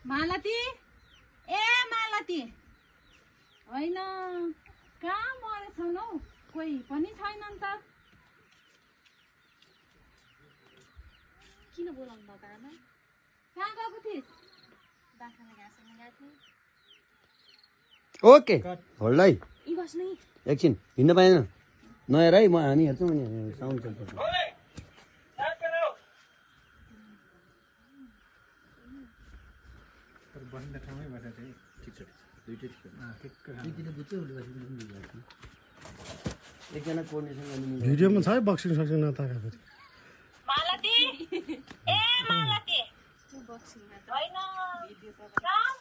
मालती ए मालती होइन कहाँ मरेछन् हौ कोही पनि छैनन् त किन बोलाउनु भएको आमा कहाँ गएको थिइस् बाख्रालाई घाँस हाल्न गएको थिएँ ओके होल्ड है यी बस्नु है एकछिन हिँड्न पाएन नहेर है म हामी हेर्छौँ नि साउन्ड चल्छ एकजना कोर्डिनेसन भिडियोमा छ है बक्सिङ सक्सिङ नताका फेरि मालती ए मालती बक्सिङमा त होइन कहाँ